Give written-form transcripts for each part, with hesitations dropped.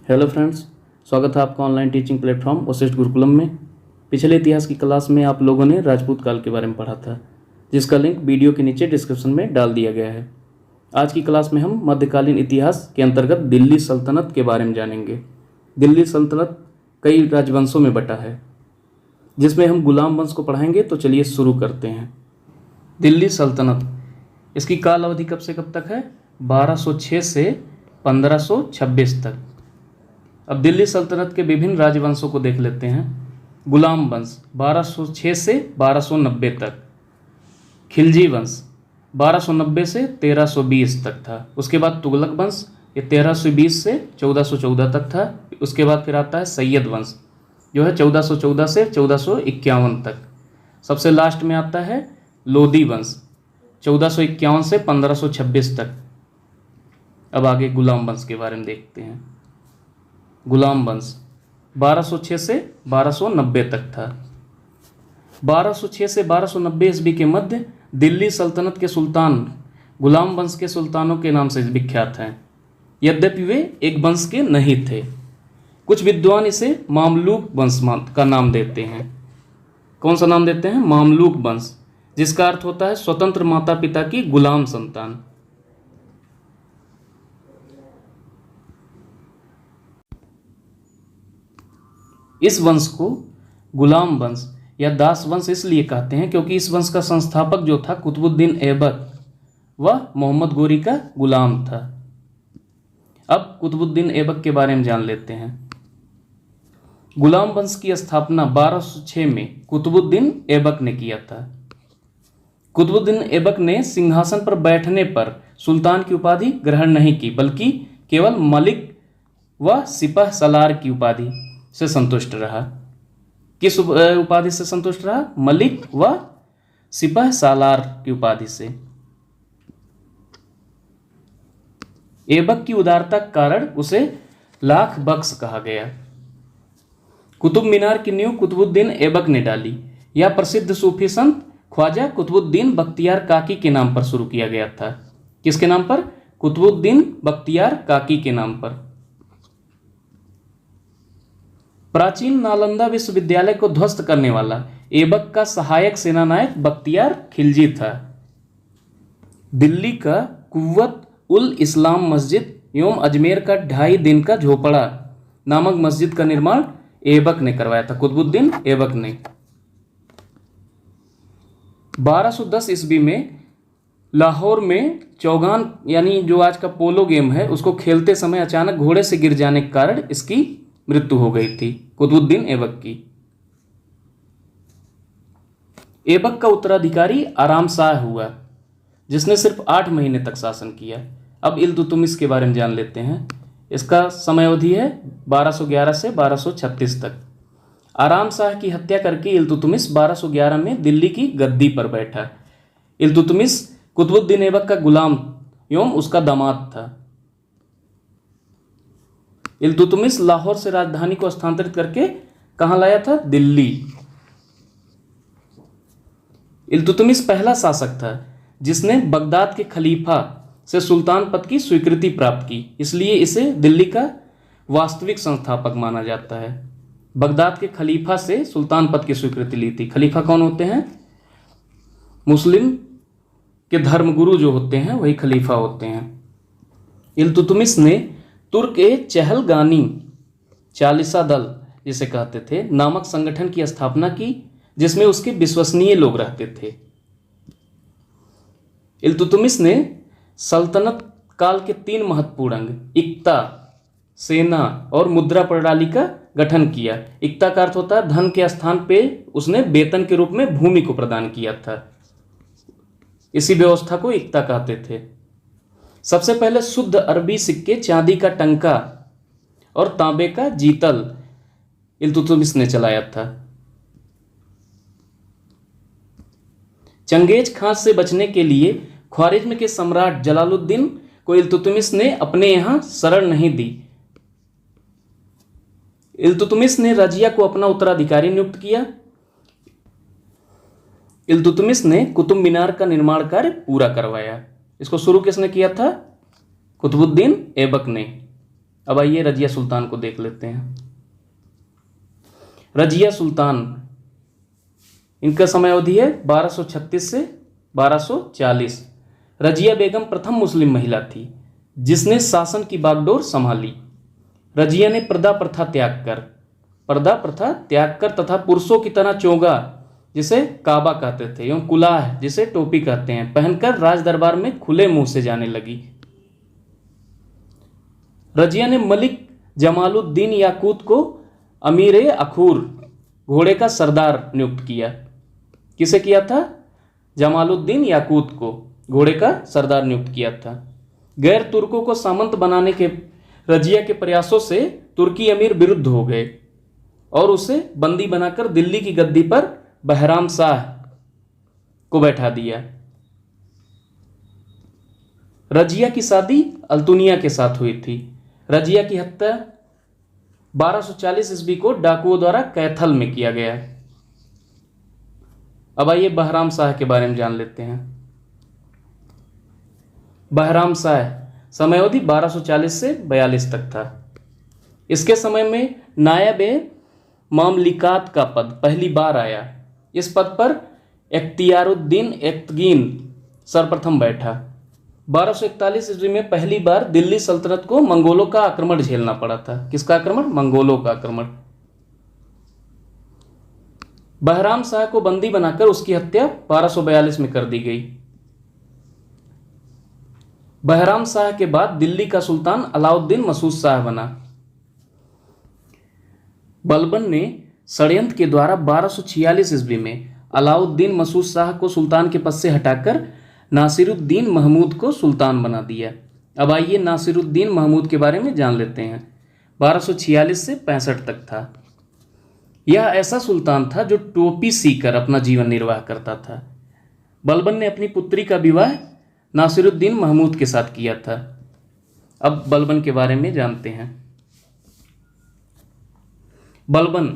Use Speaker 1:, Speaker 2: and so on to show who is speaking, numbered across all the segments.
Speaker 1: Hello friends, स्वागत है आपका online teaching platform Vashishtha Gurukulam में। पिछले इतिहास की क्लास में आप लोगों ने राजपूत काल के बारे में पढ़ा था, जिसका लिंक वीडियो के नीचे डिस्क्रिप्शन में डाल दिया गया है। आज की क्लास में हम मध्यकालीन इतिहास के अंतर्गत दिल्ली सल्तनत के बारे में जानेंगे। दिल्ली सल्तनत कई राजवंशों में बटा है, जिसमें हम गुलाम वंश को पढ़ाएंगे। तो चलिए शुरू करते हैं। दिल्ली सल्तनत, इसकी काल अवधि कब से कब तक है? 1206 से 1526 तक। अब दिल्ली सल्तनत के विभिन्न राजवंशों को देख लेते हैं। गुलाम वंश 1206 से 1290 तक। खिलजी वंश 1290 से 1320 तक था। उसके बाद तुगलक वंश, ये 1320 से 1414 तक था। उसके बाद फिर आता है सैयद वंश, जो है 1414 से 1451 तक। सबसे लास्ट में आता है लोदी वंश, 1451 से 1526 तक। अब आगे गुलाम वंश के बारे में देखते हैं। गुलाम वंश 1206 से 1290 तक था। 1206 से 1290 ईस्वी के मध्य दिल्ली सल्तनत के सुल्तान गुलाम वंश के सुल्तानों के नाम से विख्यात हैं, यद्यपि वे एक वंश के नहीं थे। कुछ विद्वान इसे मामलूक वंश का नाम देते हैं। कौन सा नाम देते हैं? मामलूक वंश, जिसका अर्थ होता है स्वतंत्र माता पिता की गुलाम संतान। इस वंश को गुलाम वंश या दास वंश इसलिए कहते हैं क्योंकि इस वंश का संस्थापक जो था कुतुबुद्दीन ऐबक, वह मोहम्मद गोरी का गुलाम था। अब कुतुबुद्दीन ऐबक के बारे में जान लेते हैं। गुलाम वंश की स्थापना 1206 में कुतुबुद्दीन ऐबक ने किया था। कुतुबुद्दीन ऐबक ने सिंहासन पर बैठने पर सुल्तान की उपाधि ग्रहण नहीं की, बल्कि केवल मलिक व सिपह सलार की उपाधि से संतुष्ट रहा। किस उपाधि से संतुष्ट रहा? मलिक व सिपह सालार की उपाधि से। ऐबक की उदारता के कारण उसे लाख बख्श कहा गया। कुतुब मीनार की नींव कुतुबुद्दीन ऐबक ने डाली। यह प्रसिद्ध सूफी संत ख्वाजा कुतुबुद्दीन बख्तियार काकी के नाम पर शुरू किया गया था। किसके नाम पर? कुतुबुद्दीन बख्तियार काकी के नाम पर। प्राचीन नालंदा विश्वविद्यालय को ध्वस्त करने वाला ऐबक का सहायक सेनानायक बख्तियार खिलजी था। दिल्ली का कुव्वत उल इस्लाम मस्जिद एवं अजमेर का 2.5 दिन का झोपड़ा नामक मस्जिद का निर्माण ऐबक ने करवाया था, कुतुबुद्दीन ऐबक ने। 1210 ईस्वी में लाहौर में चौगान, यानी जो आज का पोलो गेम है, उसको खेलते समय अचानक घोड़े से गिर जाने के कारण इसकी मृत्यु हो गई थी, कुतुबुद्दीन ऐबक की। ऐबक का उत्तराधिकारी आराम शाह हुआ, जिसने सिर्फ 8 महीने तक शासन किया। अब इल्तुतमिश के बारे में जान लेते हैं। इसका समय अवधि है 1211 से 1236 तक। आराम शाह की हत्या करके इल्तुतमिश 1211 में दिल्ली की गद्दी पर बैठा। इल्तुतमिश कुतुबुद्दीन ऐबक का गुलाम एवं उसका दामाद था। इल्तुतमिश लाहौर से राजधानी को स्थानांतरित करके कहां लाया था? दिल्ली। इल्तुतमिश पहला शासक था जिसने बगदाद के खलीफा से सुल्तान पद की स्वीकृति प्राप्त की, इसलिए इसे दिल्ली का वास्तविक संस्थापक माना जाता है। बगदाद के खलीफा से सुल्तान पद की स्वीकृति ली थी। खलीफा कौन होते हैं? मुस्लिम के धर्मगुरु जो होते हैं वही खलीफा होते हैं। इल्तुतमिश ने तुर्क चहलगानी चालीसा दल, जिसे कहते थे, नामक संगठन की स्थापना की, जिसमें उसके विश्वसनीय लोग रहते थे। इल्तुतमिश ने सल्तनत काल के 3 महत्वपूर्ण अंग, इक्ता, सेना और मुद्रा प्रणाली का गठन किया। इक्ता का अर्थ होता है धन के स्थान पे उसने वेतन के रूप में भूमि को प्रदान किया था। इसी व्यवस्था को इक्ता कहते थे। सबसे पहले शुद्ध अरबी सिक्के, चांदी का टंका और तांबे का जीतल इल्तुतमिश ने चलाया था। चंगेज खां से बचने के लिए ख्वारिज्म के सम्राट जलालुद्दीन को इल्तुतमिश ने अपने यहां शरण नहीं दी। इल्तुतमिश ने रजिया को अपना उत्तराधिकारी नियुक्त किया। इल्तुतमिश ने कुतुब मीनार का निर्माण कार्य पूरा करवाया। इसको शुरू किसने किया था? कुतुबुद्दीन ऐबक ने। अब आइए रजिया सुल्तान को देख लेते हैं। रजिया सुल्तान, इनका समय अवधि है 1236 से 1240। रजिया बेगम प्रथम मुस्लिम महिला थी जिसने शासन की बागडोर संभाली। रजिया ने पर्दा प्रथा त्याग कर तथा पुरुषों की तरह चोगा, जिसे काबा कहते थे, एवं कुलाह, जिसे टोपी कहते हैं, पहनकर राज दरबार में खुले मुंह से जाने लगी। रजिया ने मलिक जमालुद्दीन याकूत को अमीर अखूर, घोड़े का सरदार, नियुक्त किया। किसे किया था? जमालुद्दीन याकूत को घोड़े का सरदार नियुक्त किया था। गैर तुर्कों को सामंत बनाने के रजिया के प्रयासों से तुर्की अमीर विरुद्ध हो गए और उसे बंदी बनाकर दिल्ली की गद्दी पर बहराम शाह को बैठा दिया। रजिया की शादी अल्तुनिया के साथ हुई थी। रजिया की हत्या 1240 ईस्वी को डाकुओं द्वारा कैथल में किया गया। अब आइए बहराम शाह के बारे में जान लेते हैं। बहराम शाह समय अवधि 1240 से 42 तक था। इसके समय में नायब मामलिकात का पद पहली बार आया। इस पद पर इख्तियारुद्दीन एक्तगीन सर्वप्रथम बैठा। 1241 ईस्वी में पहली बार दिल्ली सल्तनत को मंगोलों का आक्रमण झेलना पड़ा था। किसका आक्रमण? मंगोलों का आक्रमण। बहराम शाह को बंदी बनाकर उसकी हत्या 1242 में कर दी गई। बहराम शाह के बाद दिल्ली का सुल्तान अलाउद्दीन मसूद शाह बना। बलबन ने षड्यंत्र के द्वारा 1246 ईस्वी में अलाउद्दीन मसूद शाह को सुल्तान के पद से हटाकर नासिरुद्दीन महमूद को सुल्तान बना दिया। अब आइए नासिरुद्दीन महमूद के बारे में जान लेते हैं। 1246 से 65 तक था। यह ऐसा सुल्तान था जो टोपी सीकर अपना जीवन निर्वाह करता था। बलबन ने अपनी पुत्री का विवाह नासिरुद्दीन महमूद के साथ किया था। अब बलबन के बारे में जानते हैं। बलबन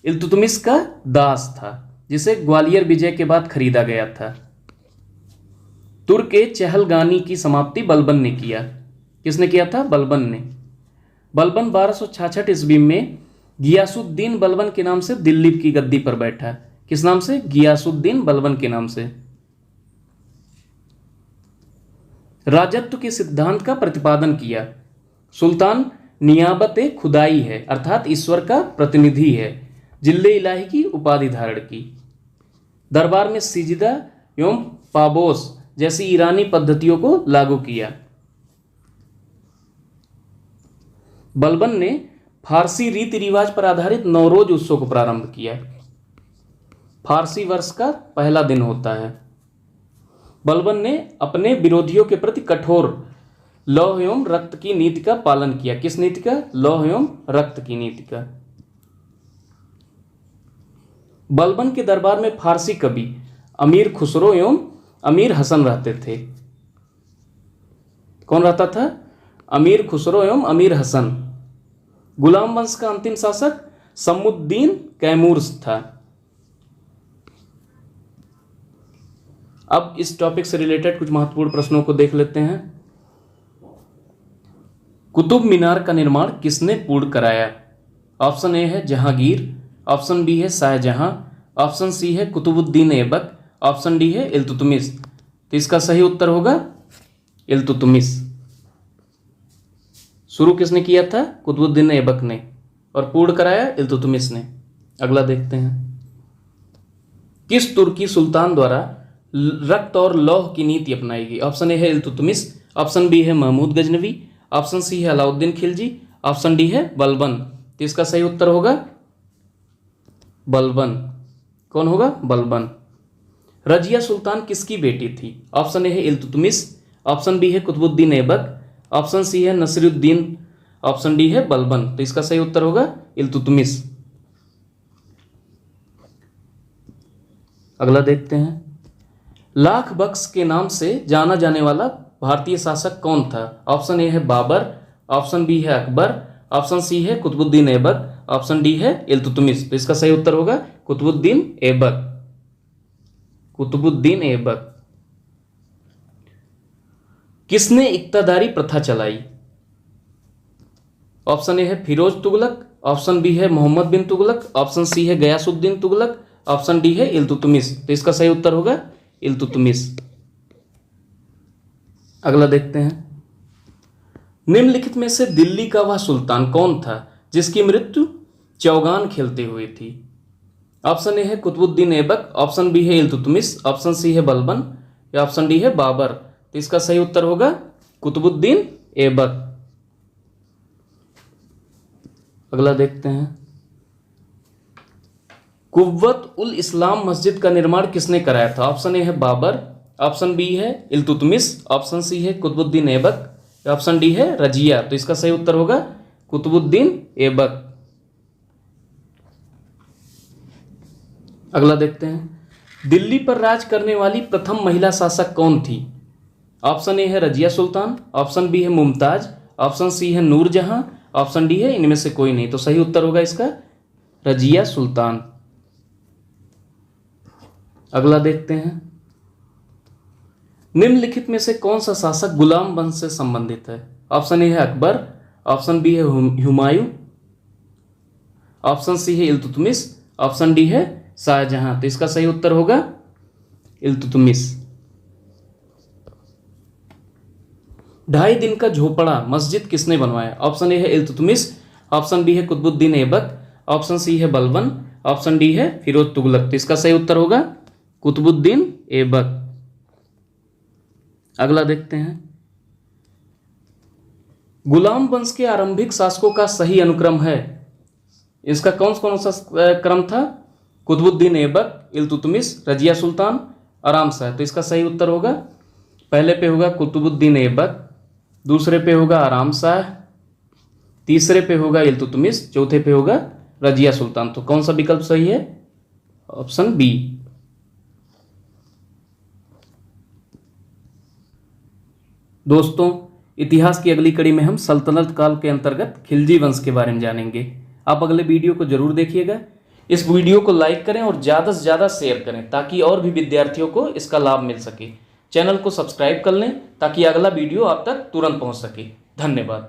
Speaker 1: इल्तुतमिश का दास था जिसे ग्वालियर विजय के बाद खरीदा गया था। तुर्क के चहलगानी की समाप्ति बलबन ने किया। किसने किया था? बलबन ने। बलबन 1266 ईस्वी में गियासुद्दीन बलबन के नाम से दिल्ली की गद्दी पर बैठा। किस नाम से? गियासुद्दीन बलबन के नाम से। राजत्व के सिद्धांत का प्रतिपादन किया। सुल्तान नियाबत खुदाई है, अर्थात ईश्वर का प्रतिनिधि है, जिल्ले इलाही की उपाधि धारण की। दरबार में सिजदा एवं पाबोस जैसी ईरानी पद्धतियों को लागू किया। बलबन ने फारसी रीति रिवाज पर आधारित नवरोज उत्सव को प्रारंभ किया। फारसी वर्ष का पहला दिन होता है। बलबन ने अपने विरोधियों के प्रति कठोर लौह एवं रक्त की नीति का पालन किया। किस नीति का? लौह एवं रक्त की नीति का। बलबन के दरबार में फारसी कवि अमीर खुसरो एवं अमीर हसन रहते थे। कौन रहता था? अमीर खुसरो एवं अमीर हसन। गुलाम वंश का अंतिम शासक समुद्दीन कैमूर था। अब इस टॉपिक से रिलेटेड कुछ महत्वपूर्ण प्रश्नों को देख लेते हैं। कुतुब मीनार का निर्माण किसने पूर्ण कराया? ऑप्शन ए है जहांगीर, ऑप्शन बी है शाहजहां, ऑप्शन सी है कुतुबुद्दीन ऐबक, ऑप्शन डी है इल्तुतमिश। तो इसका सही उत्तर होगा इल्तुतमिश। शुरू किसने किया था? कुतुबुद्दीन ऐबक ने, और पूर्ण कराया इल्तुतमिश ने। अगला देखते हैं। किस तुर्की सुल्तान द्वारा रक्त और लौह की नीति अपनाई गई? ऑप्शन ए है इल्तुतमिश, ऑप्शन बी है महमूद गजनवी, ऑप्शन सी है अलाउद्दीन खिलजी, ऑप्शन डी है बलबन। तो इसका सही उत्तर होगा बलबन। कौन होगा? बलबन। रजिया सुल्तान किसकी बेटी थी? ऑप्शन ए है इल्तुतमिश, ऑप्शन बी है कुतुबुद्दीन ऐबक, ऑप्शन सी है नसीरुद्दीन, ऑप्शन डी है बलबन। तो इसका सही उत्तर होगा इल्तुतमिश। अगला देखते हैं। लाख बख्श के नाम से जाना जाने वाला भारतीय शासक कौन था? ऑप्शन ए है बाबर, ऑप्शन बी है अकबर, ऑप्शन सी है कुतुबुद्दीन ऐबक, ऑप्शन डी है इल्तुतमिश। तो इसका सही उत्तर होगा कुतुबुद्दीन ऐबक। कुतुबुद्दीन ऐबक। किसने इक्तादारी प्रथा चलाई? ऑप्शन ए है फिरोज तुगलक, ऑप्शन बी है मोहम्मद बिन तुगलक, ऑप्शन सी है गयासुद्दीन तुगलक, ऑप्शन डी है इल्तुतमिश। तो इसका सही उत्तर होगा इल्तुतमिश। अगला देखते हैं, निम्नलिखित में से दिल्ली का वह सुल्तान कौन था जिसकी मृत्यु चौगान खेलते हुए थी? ऑप्शन ए है कुतुबुद्दीन ऐबक, ऑप्शन बी है इल्तुतमिश, ऑप्शन सी है बलबन या ऑप्शन डी है बाबर। तो इसका सही उत्तर होगा कुतुबुद्दीन ऐबक। अगला देखते हैं, कुव्वत उल इस्लाम मस्जिद का निर्माण किसने कराया था? ऑप्शन ए है बाबर, ऑप्शन बी है इल्तुतमिश, ऑप्शन सी है कुतुबुद्दीन ऐबक, ऑप्शन डी है रजिया। तो इसका सही उत्तर होगा कुतुबुद्दीन ऐबक। अगला देखते हैं, दिल्ली पर राज करने वाली प्रथम महिला शासक कौन थी? ऑप्शन ए है रजिया सुल्तान, ऑप्शन बी है मुमताज, ऑप्शन सी है नूरजहां, ऑप्शन डी है इनमें से कोई नहीं। तो सही उत्तर होगा इसका रजिया सुल्तान। अगला देखते हैं, निम्नलिखित में से कौन सा शासक गुलाम वंश से संबंधित है? ऑप्शन ए है अकबर, ऑप्शन बी है हुमायूं, ऑप्शन सी है इल्तुतमिश, ऑप्शन डी है शाहजहां। तो इसका सही उत्तर होगा इल्तुतमिश। 2.5 दिन का झोपड़ा मस्जिद किसने बनवाया? ऑप्शन ए है इल्तुतमिश, ऑप्शन बी है कुतुबुद्दीन ऐबक, ऑप्शन सी है बलबन, ऑप्शन डी है फिरोज तुगलक। तो इसका सही उत्तर होगा कुतुबुद्दीन ऐबक। अगला देखते हैं, गुलाम वंश के आरंभिक शासकों का सही अनुक्रम है? इसका कौन सा क्रम था? कुतुबुद्दीन ऐबक, इल्तुतमिश, रजिया सुल्तान, आराम शाह। तो इसका सही उत्तर होगा, पहले पे होगा कुतुबुद्दीन ऐबक, दूसरे पे होगा आराम शाह, तीसरे पे होगा इल्तुतमिश, चौथे पे होगा रजिया सुल्तान। तो कौन सा विकल्प सही है? Option B. दोस्तों, इतिहास की अगली कड़ी में हम सल्तनत काल के अंतर्गत खिलजी वंश के बारे में जानेंगे। आप अगले वीडियो को जरूर देखिएगा। इस वीडियो को लाइक करें और ज़्यादा से ज़्यादा शेयर करें ताकि और भी विद्यार्थियों को इसका लाभ मिल सके। चैनल को सब्सक्राइब कर लें ताकि अगला वीडियो आप तक तुरंत पहुंच सके। धन्यवाद।